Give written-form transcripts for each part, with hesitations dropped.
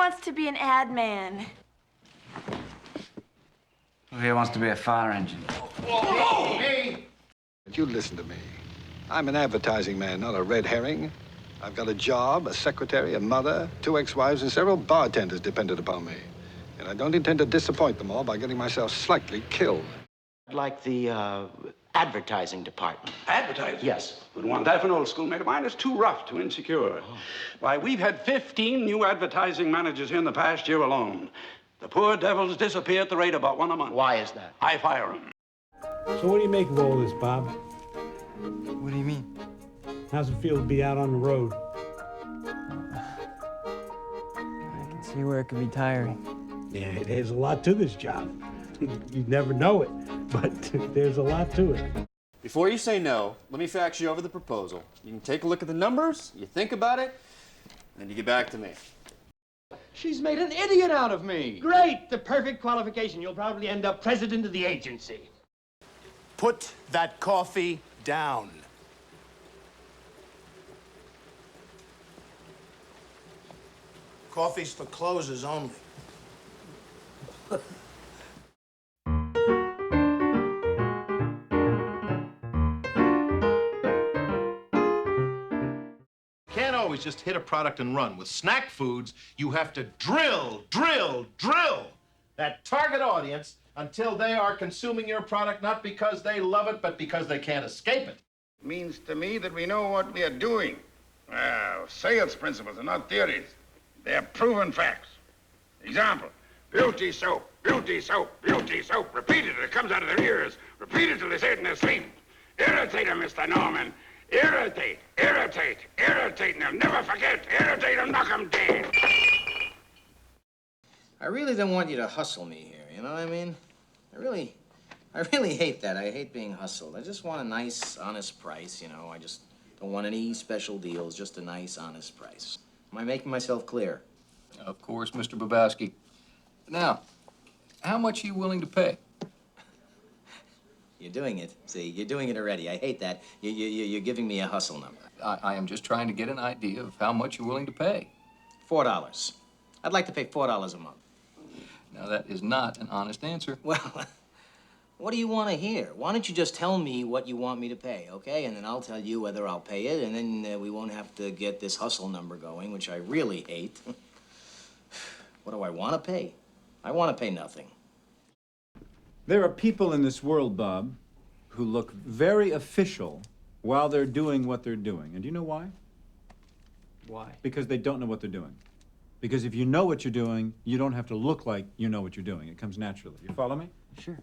wants to be an adman. Who here wants to be a fire engine? Whoa! Hey! But you listen to me. I'm an advertising man, not a red herring. I've got a job, a secretary, a mother, 2 ex-wives, and several bartenders dependent upon me. And I don't intend to disappoint them all by getting myself slightly killed. Like the advertising department. Advertising? Yes. Would want that for an old schoolmate of mine. It's too rough, too insecure. Oh. Why, we've had 15 new advertising managers here in the past year alone. The poor devils disappear at the rate of about 1 a month. Why is that? I fire them. So what do you make of all this, Bob? What do you mean? How's it feel to be out on the road? I can see where it could be tiring. Yeah, there's a lot to this job. You'd never know it, but there's a lot to it. Before you say no, let me fax you over the proposal. You can take a look at the numbers, you think about it, and you get back to me. She's made an idiot out of me. Great! The perfect qualification. You'll probably end up president of the agency. Put that coffee down. Coffee's for closers only. Can't always just hit a product and run. With snack foods, you have to drill that target audience until they are consuming your product, not because they love it, but because they can't escape it. Means to me that we know what we are doing. Well, sales principles are not theories. They're proven facts. Example, beauty soap, beauty soap, beauty soap. Repeat it till it comes out of their ears. Repeat it till they say it in their sleep. Irritate them, Mr. Norman. Irritate, irritate, irritate, and they'll never forget. Irritate them, knock them dead. I really don't want you to hustle me here, you know what I mean? I really hate that. I hate being hustled. I just want a nice, honest price, you know. I just don't want any special deals, just a nice, honest price. Am I making myself clear? Of course, Mr. Babowski. Now, how much are you willing to pay? You're doing it. See, you're doing it already. I hate that. You're giving me a hustle number. I am just trying to get an idea of how much you're willing to pay. $4. I'd like to pay $4 a month. Now, that is not an honest answer. Well, what do you want to hear? Why don't you just tell me what you want me to pay, okay? And then I'll tell you whether I'll pay it, and then we won't have to get this hustle number going, which I really hate. What do I want to pay? I want to pay nothing. There are people in this world, Bob, who look very official while they're doing what they're doing. And do you know why? Why? Because they don't know what they're doing. Because if you know what you're doing, you don't have to look like you know what you're doing. It comes naturally. You follow me? Sure.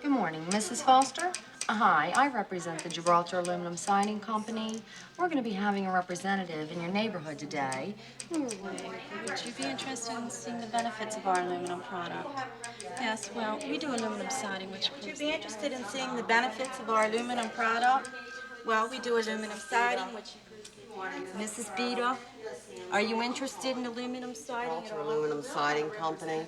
Good morning, Mrs. Foster. Hi, I represent the Gibraltar Aluminum Siding Company. We're going to be having a representative in your neighborhood today. Would you be interested in seeing the benefits of our aluminum product? Yes, well, we do aluminum siding, which would you be interested in seeing the benefits of our aluminum product? Well, we do aluminum siding, which Mrs. Beta, are you interested in aluminum siding? Gibraltar Aluminum Siding Company.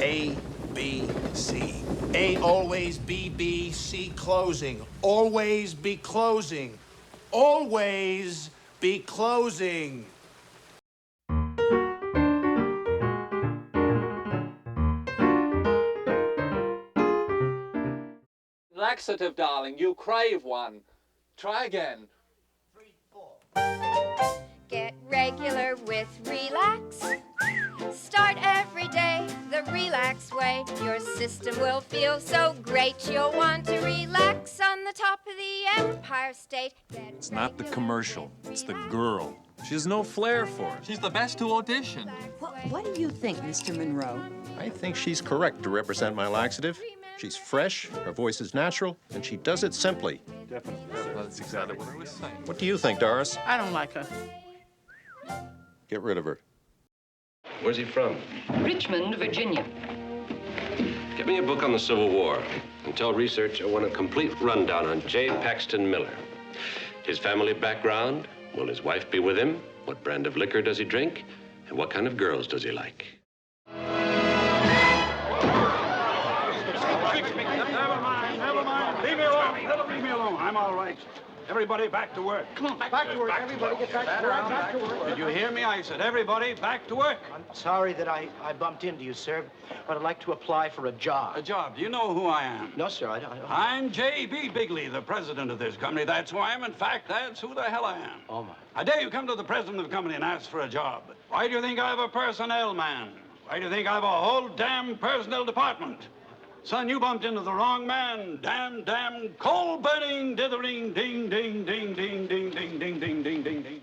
A, B, C. A, always be B, C, closing. Always be closing. Always be closing. Laxative, darling. You crave one. Try again. 3, 4. Get regular with Relax. Start every day the relax way. Your system will feel so great. You'll want to relax on the top of the Empire State. It's not the commercial. It's the girl. She has no flair for it. She's the best to audition. What do you think, Mr. Monroe? I think she's correct to represent my laxative. She's fresh, her voice is natural, and she does it simply. Definitely. That's exactly what I was saying. What do you think, Doris? I don't like her. Get rid of her. Where's he from? Richmond, Virginia. Give me a book on the Civil War. And tell research I want a complete rundown on J. Paxton Miller. His family background, will his wife be with him? What brand of liquor does he drink? And what kind of girls does he like? Never mind. Leave me alone. Leave me alone. I'm all right. Everybody back to work. Come on, back to work. Everybody get back to work. Back to work. Did you hear me? I said everybody back to work. I'm sorry that I bumped into you, sir, but I'd like to apply for a job. A job? Do you know who I am? No, sir, I don't. I'm J.B. Bigley, the president of this company. That's who I am. In fact, that's who the hell I am. Oh, my. I dare you come to the president of the company and ask for a job. Why do you think I have a personnel man? Why do you think I have a whole damn personnel department? Son, you bumped into the wrong man. Damn, coal burning, dithering, ding, ding, ding, ding, ding, ding, ding, ding, ding, ding, ding.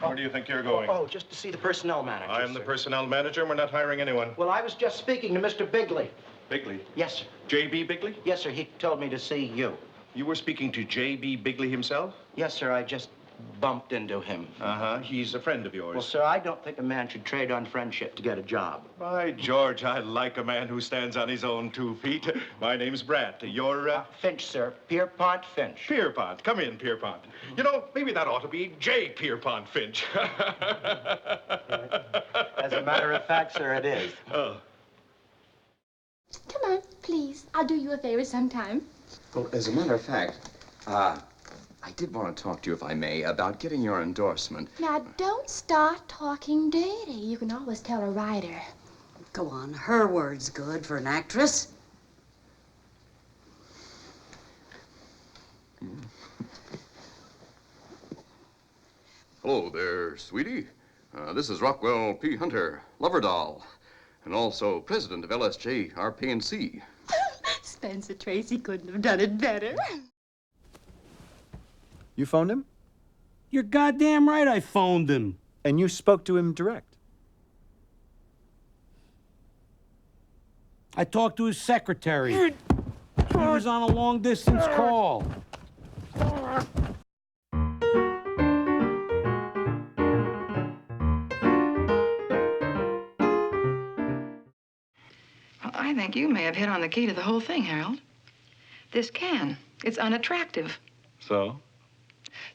Where do you think you're going? Oh, just to see the personnel manager. I'm the personnel manager, and we're not hiring anyone. Well, I was just speaking to Mr. Bigley. Bigley? Yes, sir. J.B. Bigley? Yes, sir. He told me to see you. You were speaking to J.B. Bigley himself? Yes, sir. I just bumped into him. Uh-huh. He's a friend of yours. Well, sir, I don't think a man should trade on friendship to get a job. By George, I like a man who stands on his own 2 feet. My name's Brant. You're, Finch, sir. Pierpont Finch. Pierpont. Come in, Pierpont. You know, maybe that ought to be J. Pierpont Finch. As a matter of fact, sir, it is. Oh. Come on, please. I'll do you a favor sometime. Well, as a matter of fact, I did want to talk to you, if I may, about getting your endorsement. Now, don't start talking dirty. You can always tell a writer. Go on, her word's good for an actress. Hello there, sweetie. This is Rockwell P. Hunter, lover doll, and also president of LSJ RP&C. Spencer Tracy couldn't have done it better. You phoned him? You're goddamn right I phoned him. And you spoke to him direct? I talked to his secretary. He was on a long-distance call. I think you may have hit on the key to the whole thing, Harold. This can. It's unattractive. So?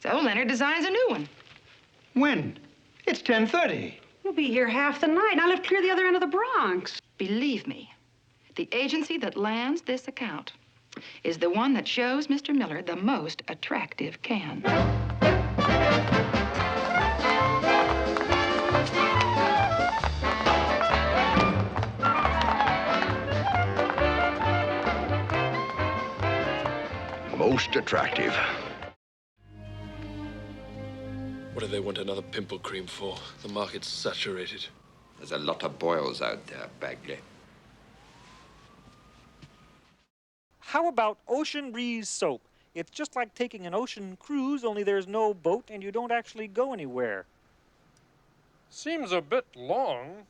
So Leonard designs a new one. When? It's 10:30. We'll be here half the night. I live clear the other end of the Bronx. Believe me, the agency that lands this account is the one that shows Mr. Miller the most attractive can. Most attractive. What do they want another pimple cream for? The market's saturated. There's a lot of boils out there, Bagley. How about Ocean Breeze soap? It's just like taking an ocean cruise, only there's no boat and you don't actually go anywhere. Seems a bit long.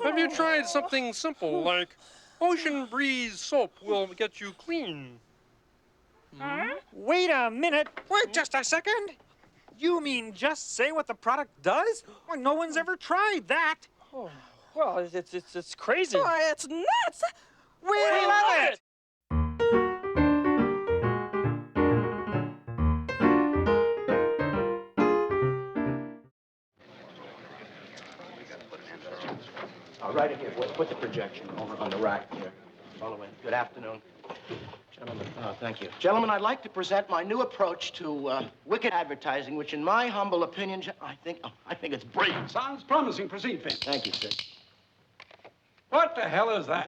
Have you tried something simple like Ocean Breeze soap will get you clean? Wait a minute. Wait just a second. You mean just say what the product does? Well, no one's ever tried that. Oh, well, it's crazy. Oh, it's nuts. We love it. Right in here. Put the projection over on the rack here. Follow in. Good afternoon. Gentlemen, thank you. Gentlemen, I'd like to present my new approach to wicked advertising, which in my humble opinion, I think it's brilliant. Sounds promising. Proceed, Finch. Thank you, sir. What the hell is that?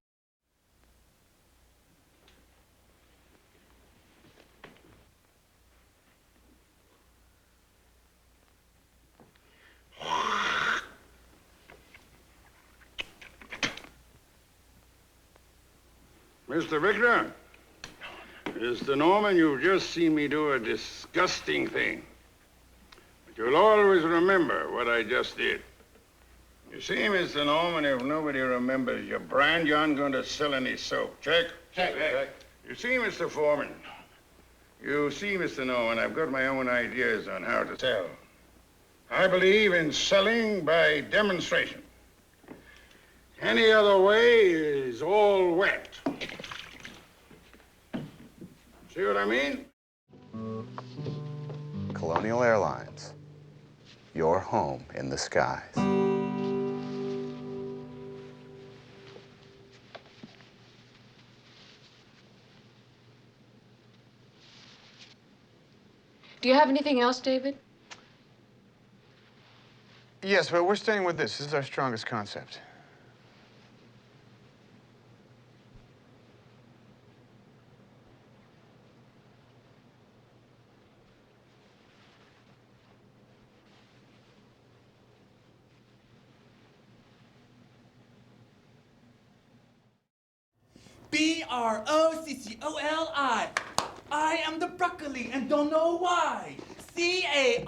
Mr. Victor, Mr. Norman, you've just seen me do a disgusting thing. But you'll always remember what I just did. You see, Mr. Norman, if nobody remembers your brand, you aren't going to sell any soap. Check? Check. You see, Mr. Foreman, you see, Mr. Norman, I've got my own ideas on how to sell. I believe in selling by demonstration. Any other way is all wet. See what I mean? Colonial Airlines, your home in the skies. Do you have anything else, David? Yes, but we're staying with this. This is our strongest concept. B-R-O-C-C-O-L-I. I am the broccoli and don't know why. C-A-R-R-O-N-T.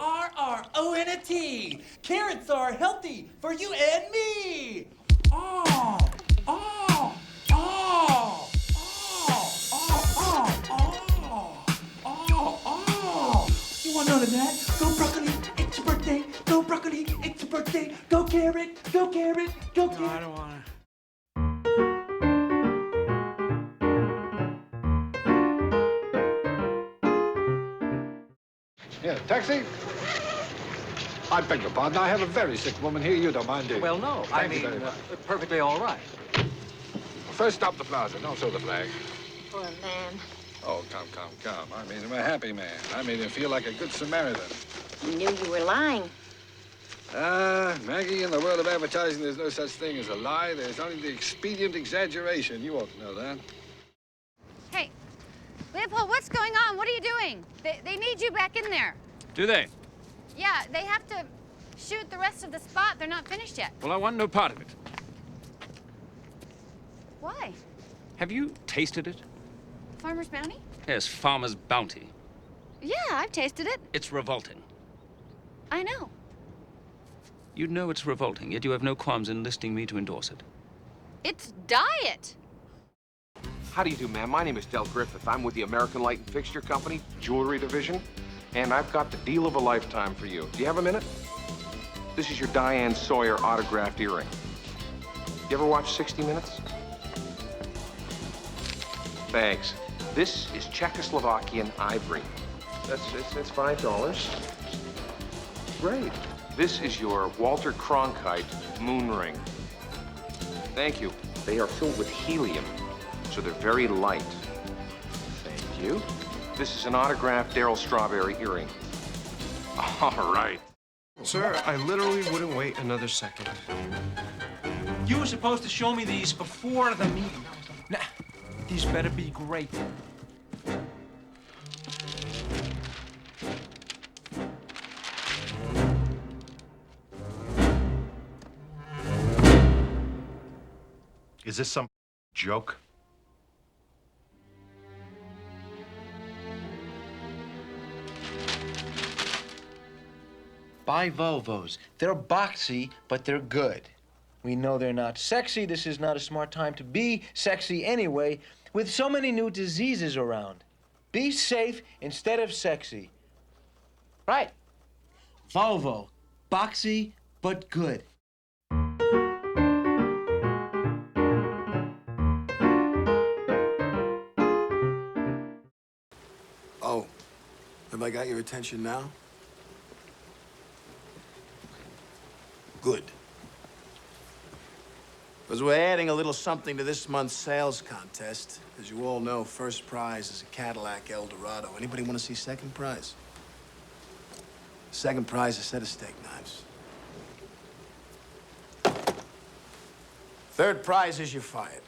Carrots are healthy for you and me. Oh, oh, oh, oh. You want none of that? Go broccoli, it's your birthday. Go broccoli, it's your birthday. Go carrot, go carrot, go carrot. No, I don't want to. Yeah, taxi? I beg your pardon. I have a very sick woman here. You don't mind, do you? Well, no. Thank you very much. Perfectly all right. First stop the plaza. Don't show the flag. Poor man. Oh, come. I made him a happy man. I made him feel like a good Samaritan. You knew you were lying. Maggie, in the world of advertising, there's no such thing as a lie. There's only the expedient exaggeration. You ought to know that. Hey, Leopold, what's going on? What are you doing? They need you back in there. Do they? Yeah, they have to shoot the rest of the spot. They're not finished yet. Well, I want no part of it. Why? Have you tasted it? Farmer's Bounty? Yes, Farmer's Bounty. Yeah, I've tasted it. It's revolting. I know. You know it's revolting, yet you have no qualms enlisting me to endorse it. It's diet. How do you do, ma'am? My name is Del Griffith. I'm with the American Light and Fixture Company, Jewelry Division, and I've got the deal of a lifetime for you. Do you have a minute? This is your Diane Sawyer autographed earring. You ever watch 60 Minutes? Thanks. This is Czechoslovakian ivory. That's $5. Great. This is your Walter Cronkite moon ring. Thank you. They are filled with helium, so they're very light. Thank you. This is an autographed Daryl Strawberry earring. All right. Sir, I literally wouldn't wait another second. You were supposed to show me these before the meeting. Nah, these better be great. Is this some joke? Buy Volvos. They're boxy, but they're good. We know they're not sexy. This is not a smart time to be sexy anyway, with so many new diseases around. Be safe instead of sexy. Right. Volvo. Boxy, but good. Oh, have I got your attention now? Good. Because we're adding a little something to this month's sales contest. As you all know, first prize is a Cadillac Eldorado. Anybody want to see second prize? Second prize is a set of steak knives. Third prize is you're fired.